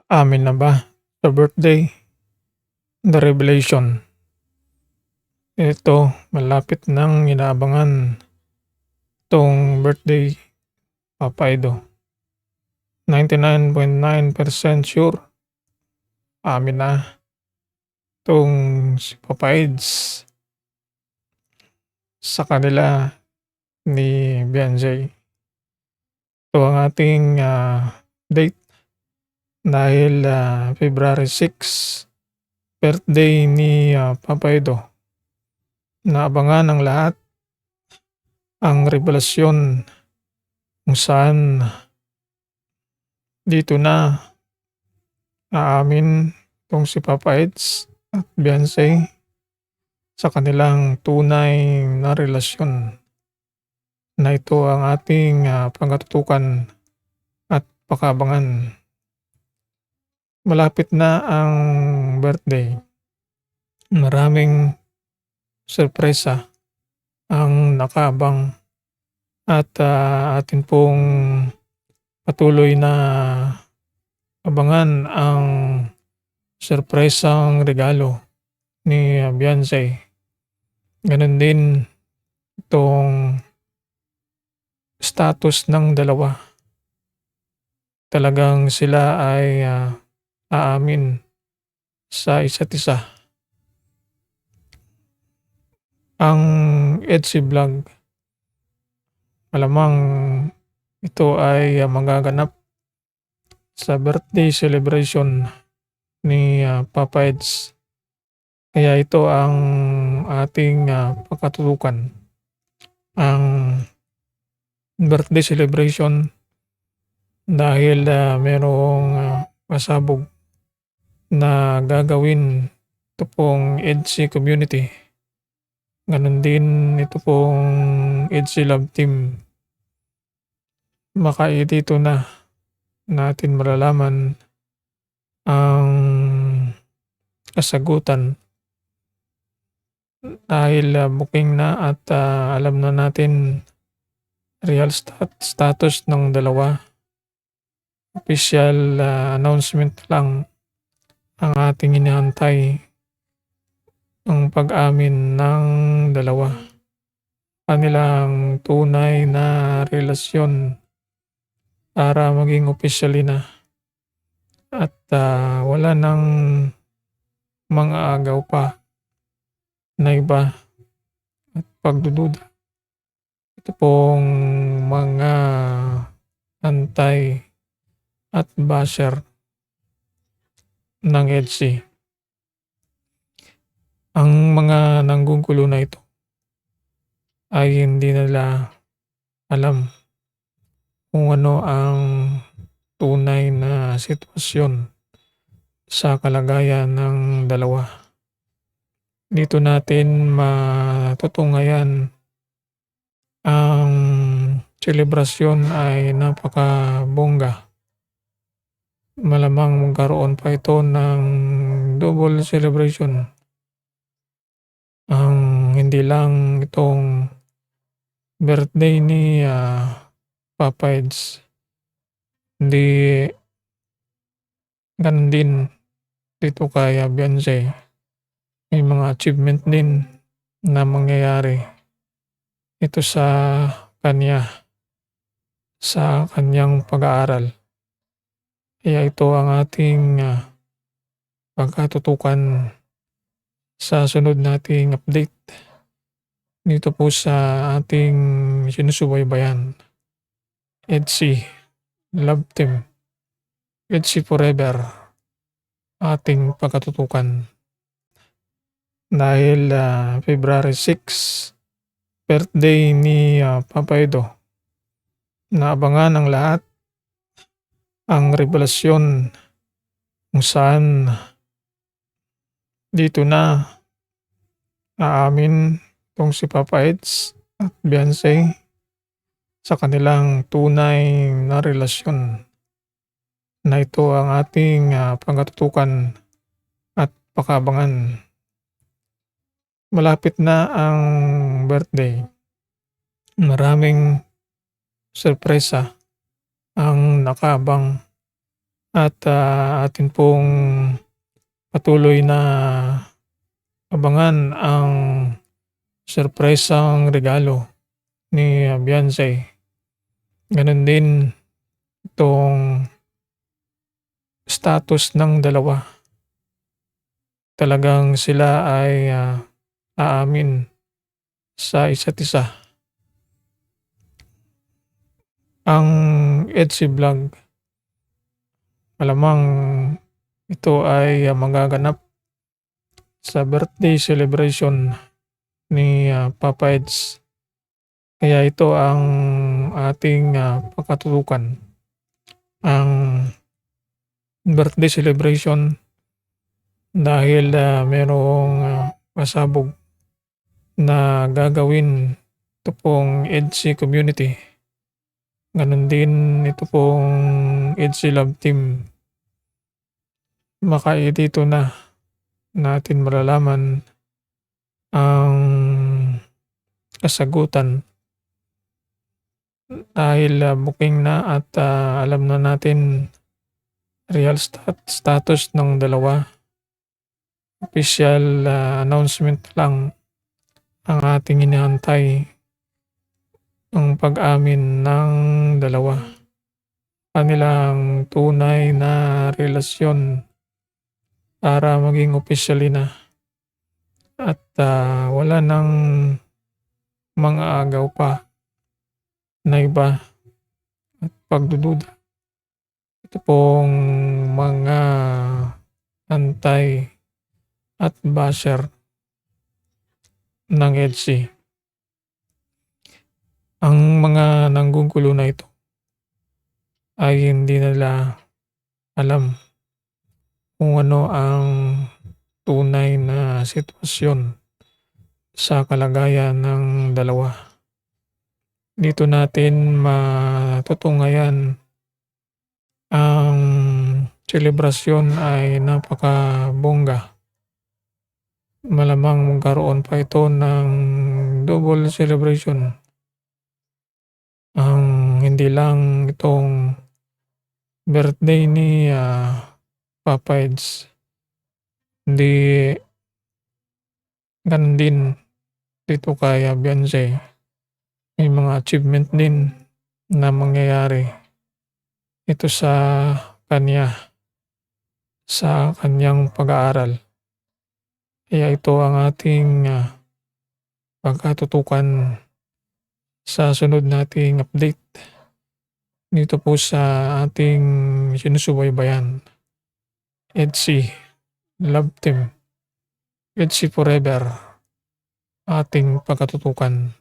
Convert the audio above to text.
Amin na ba sa birthday, the revelation. Ito, malapit ng inaabangan 'tong birthday, Papa Edo. 99.9% sure, amin na 'tong si Papa Eds sa kanila ni Beyonce. Ito ang ating, date dahil, February 6, birthday ni, Papa Edo. Naabangan ng lahat ang revelasyon kung saan dito na aamin 'tong si Papa Eds at Beyonce sa kanilang tunay na relasyon na ito ang ating, pagkatutukan at pag-aabangan. Malapit na ang birthday, maraming sorpresa ang nakaabang at, atin pong patuloy na abangan ang sorpresang regalo ni, Beyonce. Gano'n din itong status ng dalawa. Talagang sila ay, aamin sa isa't isa. Ang Etsy vlog, malamang ito ay, magaganap sa birthday celebration ni, Papa Eds. Kaya ito ang ating, pagkatutukan, ang birthday celebration dahil, merong, pasabog na gagawin ito pong Etsy community. Gano'n din ito pong Etsy Love Team. Dito na natin malalaman ang kasagutan dahil, booking na at, alam na natin real status ng dalawa. Official, announcement lang ang ating hinihintay, ang pag-amin ng dalawa. Kanilang tunay na relasyon para maging officially na at, wala ng mga agaw pa na iba at pagdududa. Ito pong mga antay at basher ng Etsy. Ang mga nanggugulo na ito ay hindi nila alam kung ano ang tunay na sitwasyon sa kalagayan ng dalawa. Dito natin matutunghayan ang selebrasyon ay napakabongga. Malamang magkaroon pa ito ng double celebration. Ang hindi lang itong birthday ni, Papa Eds, hindi gano'n din dito kay, Beyonce. May mga achievement din na mangyayari ito sa kanya, sa kanyang pag-aaral. Kaya ito ang ating, pagkatutukan sa sunod nating update dito po sa ating sinusubaybayan. Etsy Love Team, Etsy Forever, ating pagkatutukan. Dahil, February 6, birthday ni, Papa Edo. Naabangan ng lahat ang revelasyon kung saan dito na aamin 'tong si Papa Eds at Beyonce sa kanilang tunay na relasyon na ito ang ating, pagkatutukan at pag-aabangan. Malapit na ang birthday, maraming sorpresa ang nakaabang at atin pong patuloy na abangan ang surpresang regalo ni Beyonce. Ganon din itong status ng dalawa. Talagang sila ay aamin sa isa't isa. Ang Etsy vlog, malamang ito ay magaganap sa birthday celebration ni Papa Eds. Kaya ito ang ating pakatutukan. Ang birthday celebration dahil merong pasabog na gagawin ito pong Etsy community. Ganon din ito pong Etsy Love Team. Dito na natin malalaman ang kasagutan dahil booking na at alam na natin real status ng dalawa. Official announcement lang ang ating inihantay, ang pag-amin ng dalawa. Kanilang tunay na relasyon para maging officially na at wala nang mga agaw pa na iba at pagdududa. Ito pong mga antay at basher ng Etsy. Ang mga nanggugulo na ito ay hindi nila alam kung ano ang tunay na sitwasyon sa kalagayan ng dalawa. Dito natin matutunghayan ang selebrasyon ay napakabongga. Malamang magkaroon pa ito ng double celebration. Ang hindi lang itong birthday ni Papa Eds, hindi ganun din dito kay Beyonce. May mga achievement din na mangyayari ito sa kanya sa kanyang pag-aaral. Kaya ito ang ating pagkatutukan sa sunod nating update dito po sa ating sinusubaybayan. Etsy Love Team, Etsy Forever, ating pagkatutukan.